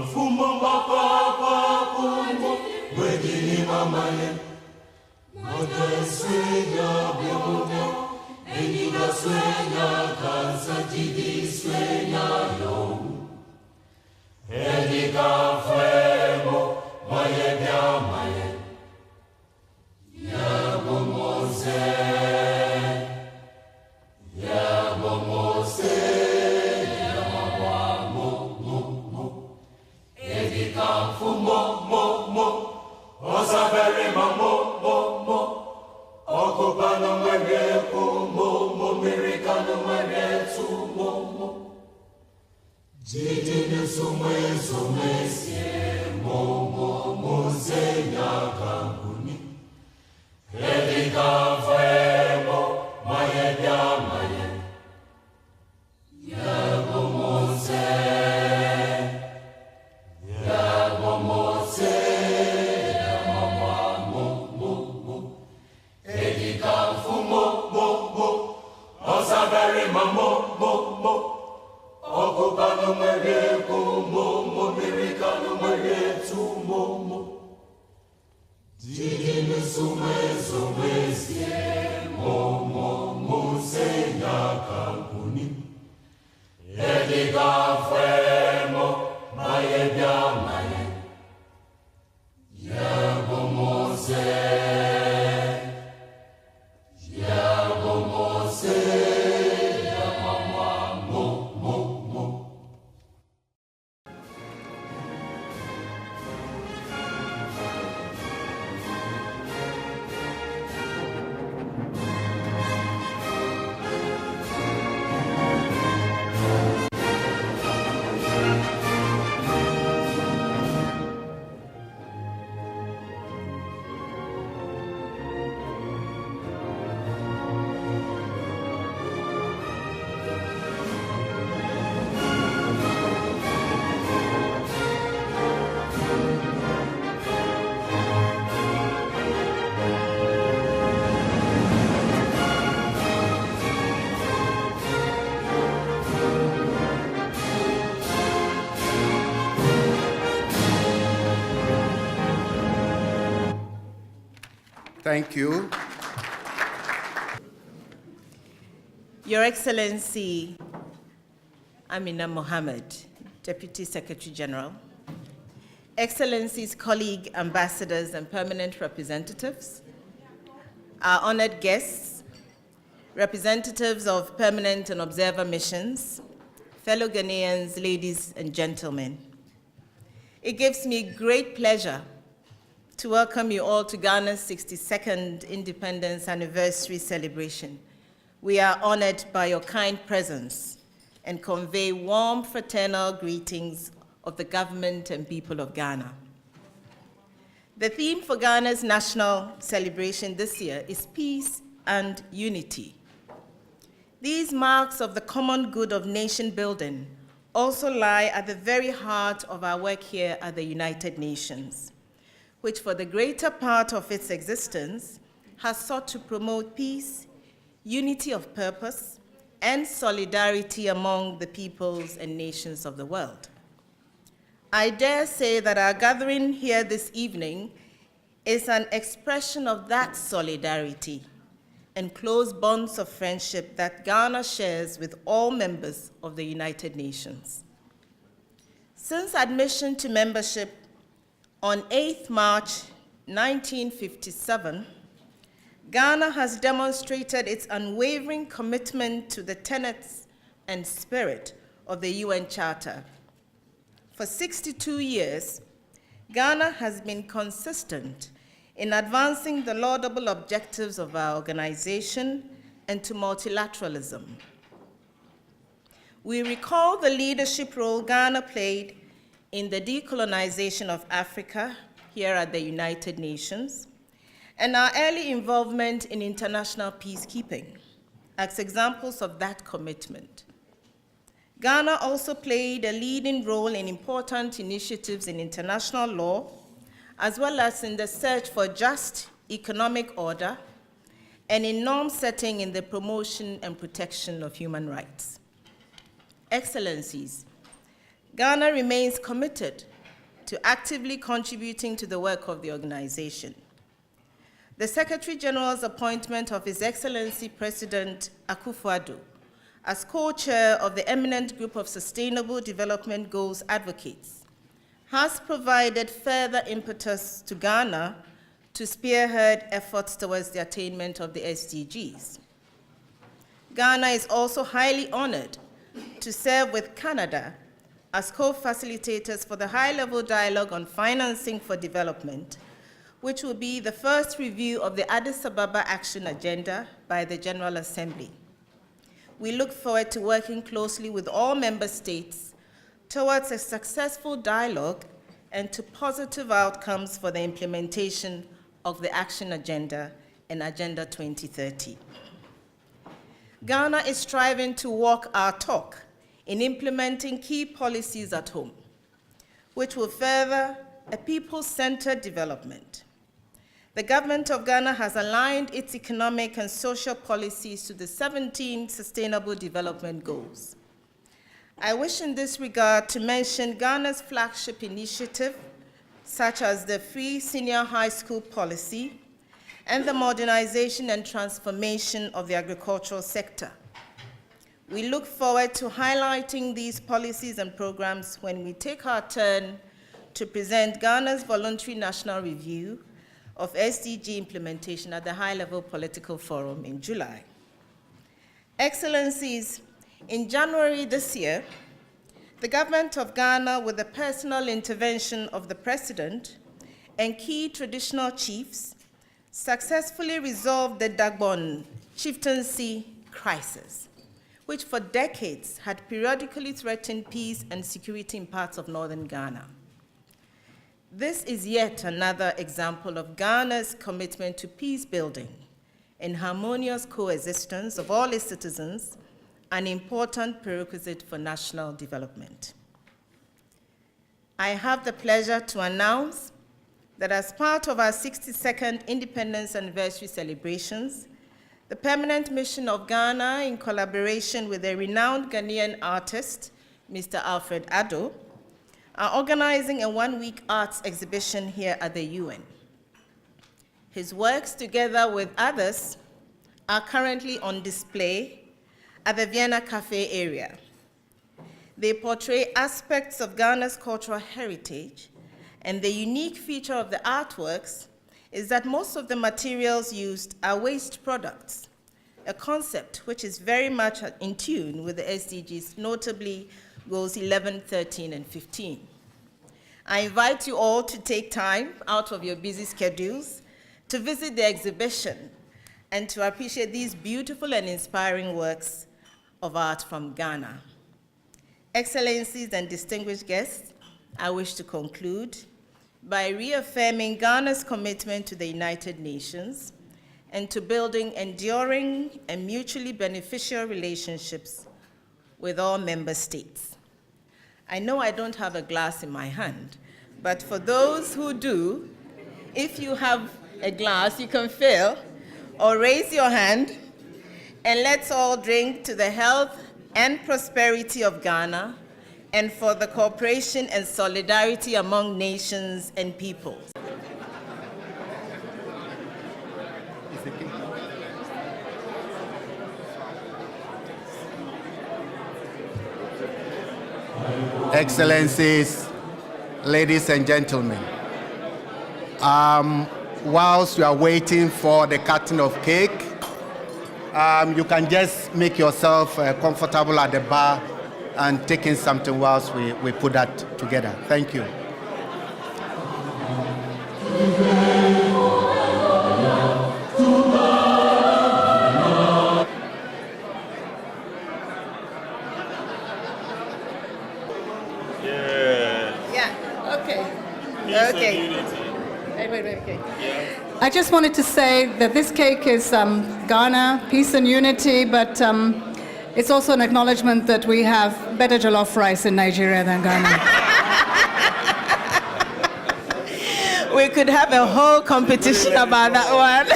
Fumo papa pumo, wedini mamaye. Mother swenya biomone, eniga swenya kansa jidi swenya yo. Eniga fuemo, maye bia maye. Yabo mose, yabo mose. Osabere mamo mo okopano mwere mo mirikano mwere tu mo jidine sumwe sie mo zenya kanguni edika femo maye bia maye yabo mose yabo mose. Osabere mo okupano mwere mo mirikano mwere tu mo jidine sumwe sie mo senya kampuni edika femo maye bia maye yabo mose. Thank you. Your Excellency, Amina Mohammed, Deputy Secretary General, Excellencies, colleague ambassadors and permanent representatives, our honored guests, representatives of permanent and observer missions, fellow Ghanaians, ladies and gentlemen. It gives me great pleasure to welcome you all to Ghana's 62nd Independence Anniversary celebration. We are honored by your kind presence and convey warm fraternal greetings of the government and people of Ghana. The theme for Ghana's national celebration this year is peace and unity. These marks of the common good of nation building also lie at the very heart of our work here at the United Nations, which for the greater part of its existence has sought to promote peace, unity of purpose, and solidarity among the peoples and nations of the world. I dare say that our gathering here this evening is an expression of that solidarity and close bonds of friendship that Ghana shares with all members of the United Nations. Since admission to membership on 8th March 1957, Ghana has demonstrated its unwavering commitment to the tenets and spirit of the UN Charter. For 62 years, Ghana has been consistent in advancing the laudable objectives of our organization and to multilateralism. We recall the leadership role Ghana played in the decolonization of Africa here at the United Nations, and our early involvement in international peacekeeping as examples of that commitment. Ghana also played a leading role in important initiatives in international law, as well as in the search for just economic order and in norm setting in the promotion and protection of human rights. Excellencies, Ghana remains committed to actively contributing to the work of the organization. The Secretary General's appointment of His Excellency President Akufo-Addo as co-chair of the eminent group of Sustainable Development Goals advocates has provided further impetus to Ghana to spearhead efforts towards the attainment of the SDGs. Ghana is also highly honored to serve with Canada as co-facilitators for the high-level dialogue on financing for development, which will be the first review of the Addis Ababa Action Agenda by the General Assembly. We look forward to working closely with all member states towards a successful dialogue and to positive outcomes for the implementation of the Action Agenda and Agenda 2030. Ghana is striving to walk our talk in implementing key policies at home, which will further a people-centered development. The government of Ghana has aligned its economic and social policies to the 17 Sustainable Development Goals. I wish in this regard to mention Ghana's flagship initiative, such as the free senior high school policy and the modernization and transformation of the agricultural sector. We look forward to highlighting these policies and programs when we take our turn to present Ghana's voluntary national review of SDG implementation at the High-Level Political Forum in July. Excellencies, in January this year, the government of Ghana, with the personal intervention of the President and key traditional chiefs, successfully resolved the Dagbon chieftaincy crisis, which for decades had periodically threatened peace and security in parts of northern Ghana. This is yet another example of Ghana's commitment to peace building and harmonious coexistence of all its citizens, an important prerequisite for national development. I have the pleasure to announce that as part of our 62nd Independence Anniversary celebrations, the Permanent Mission of Ghana, in collaboration with a renowned Ghanaian artist, Mr. Alfred Addo, are organizing a one-week arts exhibition here at the UN. His works, together with others, are currently on display at the Vienna Cafe area. They portray aspects of Ghana's cultural heritage, and the unique feature of the artworks is that most of the materials used are waste products, a concept which is very much in tune with the SDGs, notably Goals 11, 13, and 15. I invite you all to take time out of your busy schedules to visit the exhibition and to appreciate these beautiful and inspiring works of art from Ghana. Excellencies and distinguished guests, I wish to conclude by reaffirming Ghana's commitment to the United Nations and to building enduring and mutually beneficial relationships with all member states. I know I don't have a glass in my hand, but for those who do, if you have a glass, you can fill or raise your hand, and let's all drink to the health and prosperity of Ghana and for the cooperation and solidarity among nations and peoples. Excellencies, ladies and gentlemen, whilst you are waiting for the cutting of cake, you can just make yourself comfortable at the bar and take in something whilst we put that together. Thank you. I just wanted to say that this cake is Ghana, peace and unity, but it's also an acknowledgement that we have better jollof rice in Nigeria than Ghana. We could have a whole competition about that one.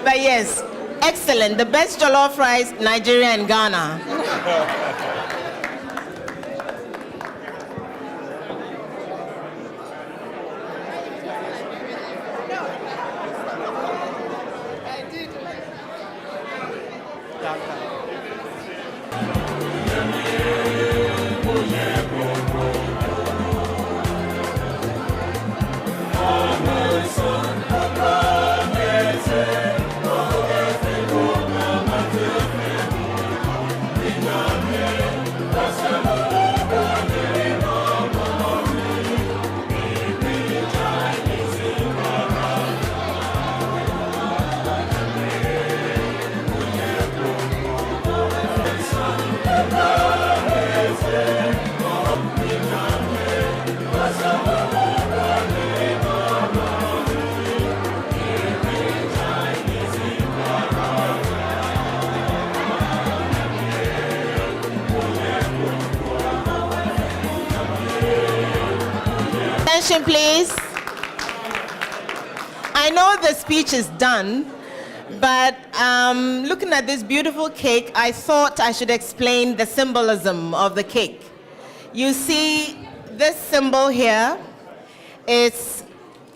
But yes, excellent. The best jollof rice, Nigeria and Ghana. Attention, please. I know the speech is done, but looking at this beautiful cake, I thought I should explain the symbolism of the cake. You see this symbol here, it's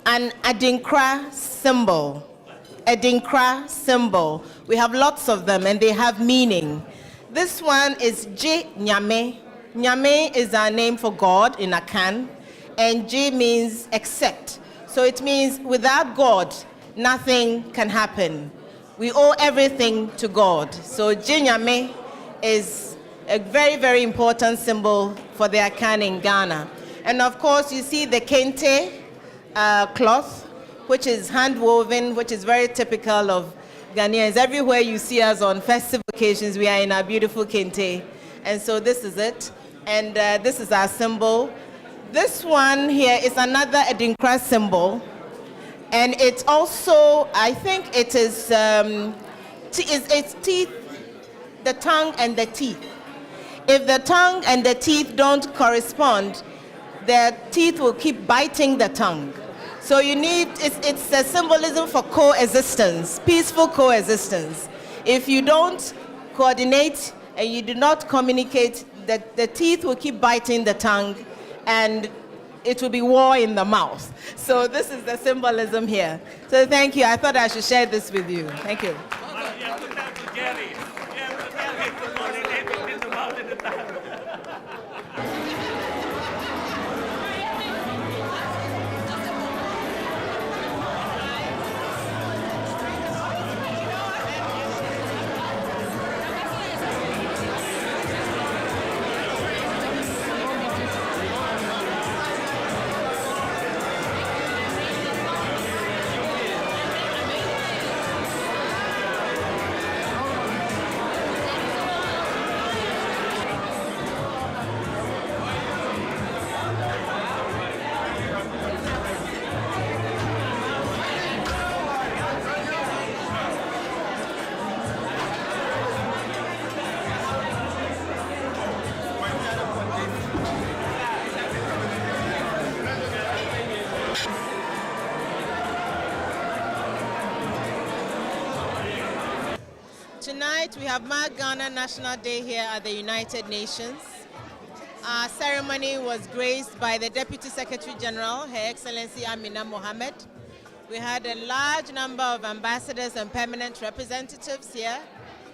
an Adinkra symbol. Adinkra symbol. We have lots of them and they have meaning. This one is J Nyame. Nyame is our name for God in Akan, and J means except. So it means without God, nothing can happen. We owe everything to God. So J Nyame is a very, very important symbol for the Akan in Ghana. And of course, you see the kente cloth, which is hand woven, which is very typical of Ghanaians. Everywhere you see us on festive occasions, we are in our beautiful kente. And so this is it. And this is our symbol. This one here is another Adinkra symbol. And it's also, I think it is, it's teeth, the tongue and the teeth. If the tongue and the teeth don't correspond, the teeth will keep biting the tongue. So you need, it's a symbolism for coexistence, peaceful coexistence. If you don't coordinate and you do not communicate, the teeth will keep biting the tongue and it will be war in the mouth. So this is the symbolism here. So thank you. I thought I should share this with you. Thank you. Tonight we have marked Ghana National Day here at the United Nations. Our ceremony was graced by the Deputy Secretary General, Her Excellency Amina Mohammed. We had a large number of ambassadors and permanent representatives here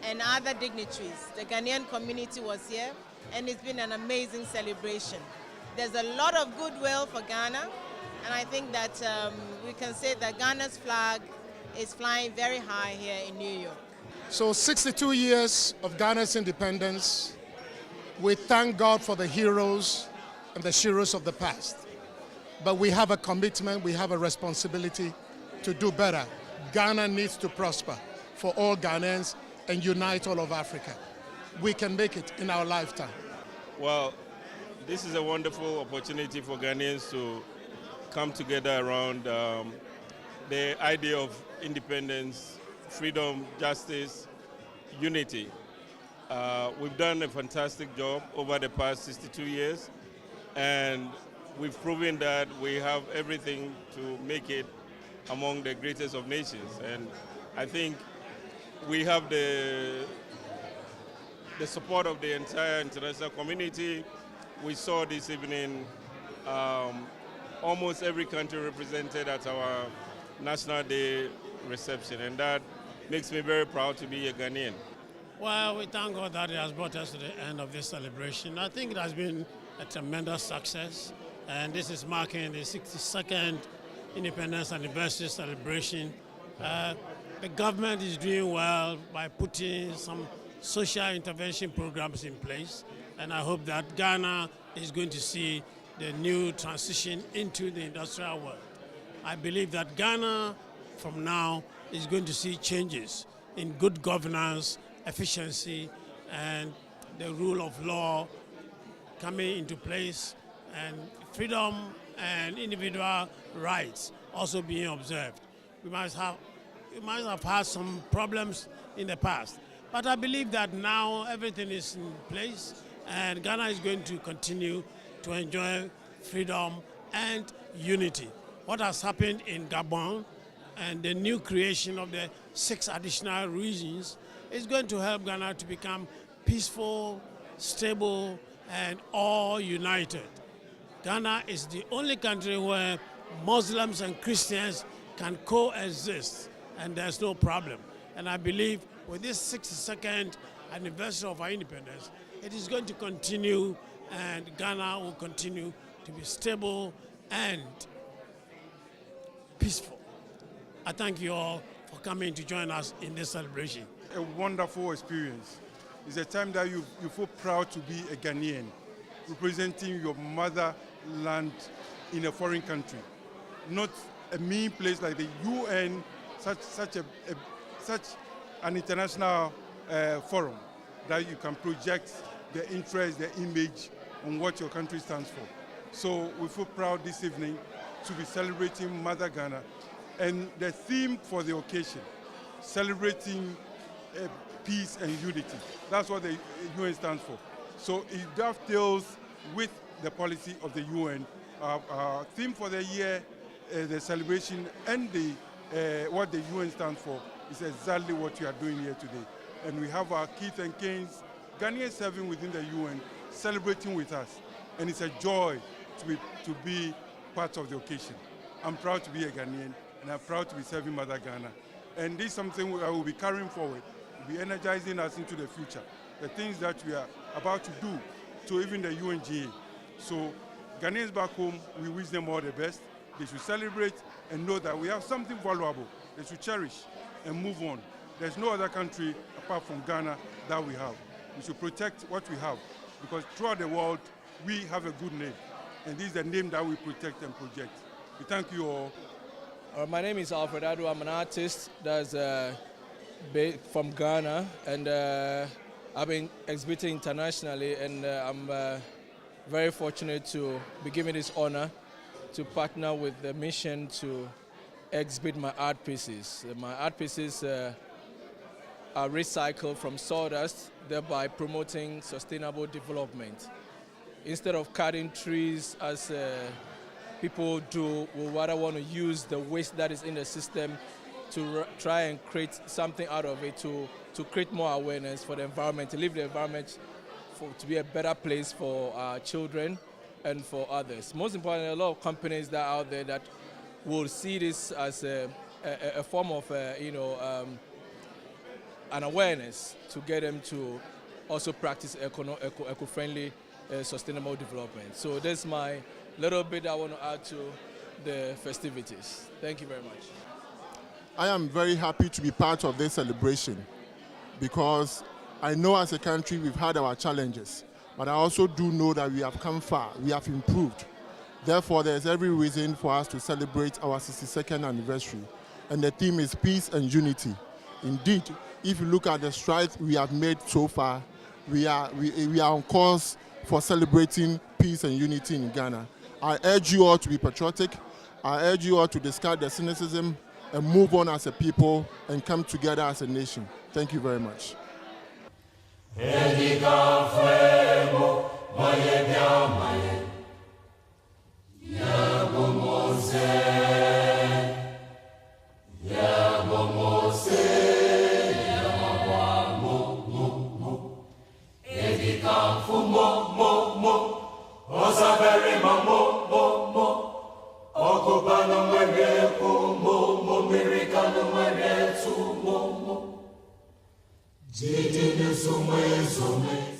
and other dignitaries. The Ghanaian community was here and it's been an amazing celebration. There's a lot of goodwill for Ghana, and I think that we can say that Ghana's flag is flying very high here in New York. So 62 years of Ghana's independence, we thank God for the heroes and the sheroes of the past. But we have a commitment, we have a responsibility to do better. Ghana needs to prosper for all Ghanaians and unite all of Africa. We can make it in our lifetime. Well, this is a wonderful opportunity for Ghanaians to come together around the idea of independence, freedom, justice, unity. We've done a fantastic job over the past 62 years, and we've proven that we have everything to make it among the greatest of nations. And I think we have the support of the entire international community. We saw this evening almost every country represented at our National Day reception, and that makes me very proud to be a Ghanaian. Well, we thank God that it has brought us to the end of this celebration. I think it has been a tremendous success, and this is marking the 62nd independence anniversary celebration. The government is doing well by putting some social intervention programs in place, and I hope that Ghana is going to see the new transition into the industrial world. I believe that Ghana from now is going to see changes in good governance, efficiency, and the rule of law coming into place, and freedom and individual rights also being observed. We might have had some problems in the past, but I believe that now everything is in place, and Ghana is going to continue to enjoy freedom and unity. What has happened in Gabon and the new creation of the 6 additional regions is going to help Ghana to become peaceful, stable, and all united. Ghana is the only country where Muslims and Christians can coexist, and there's no problem. And I believe with this 62nd anniversary of our independence, it is going to continue, and Ghana will continue to be stable and peaceful. I thank you all for coming to join us in this celebration. A wonderful experience. It's a time that you feel proud to be a Ghanaian, representing your motherland in a foreign country. Not a mean place like the UN, such an international forum that you can project the interest, the image on what your country stands for. So we feel proud this evening to be celebrating Mother Ghana, and the theme for the occasion, celebrating peace and unity. That's what the UN stands for. So it dovetails with the policy of the UN. Our theme for the year, the celebration, and what the UN stands for is exactly what we are doing here today. And we have our Keith and Keynes, Ghanaians serving within the UN, celebrating with us. And it's a joy to be part of the occasion. I'm proud to be a Ghanaian, and I'm proud to be serving Mother Ghana. And this is something I will be carrying forward, will be energizing us into the future. The things that we are about to do to even the UNGA. So Ghanaians back home, we wish them all the best. They should celebrate and know that we have something valuable. They should cherish and move on. There's no other country apart from Ghana that we have. We should protect what we have, because throughout the world, we have a good name. And this is the name that we protect and project. We thank you all. My name is Alfred Adu. I'm an artist that's from Ghana, and I've been exhibiting internationally, and I'm very fortunate to be given this honor to partner with the mission to exhibit my art pieces. My art pieces are recycled from sawdust, thereby promoting sustainable development. Instead of cutting trees as people do, we rather want to use the waste that is in the system to try and create something out of it, to create more awareness for the environment, to leave the environment to be a better place for our children and for others. Most importantly, a lot of companies that are out there that will see this as a form of, an awareness to get them to also practice eco-friendly, sustainable development. So that's my little bit I want to add to the festivities. Thank you very much. I am very happy to be part of this celebration because I know as a country we've had our challenges, but I also do know that we have come far, we have improved. Therefore, there's every reason for us to celebrate our 62nd anniversary. And the theme is peace and unity. Indeed, if you look at the strides we have made so far, we are on course for celebrating peace and unity in Ghana. I urge you all to be patriotic. I urge you all to discard the cynicism and move on as a people and come together as a nation. Thank you very much. Jidi ni sume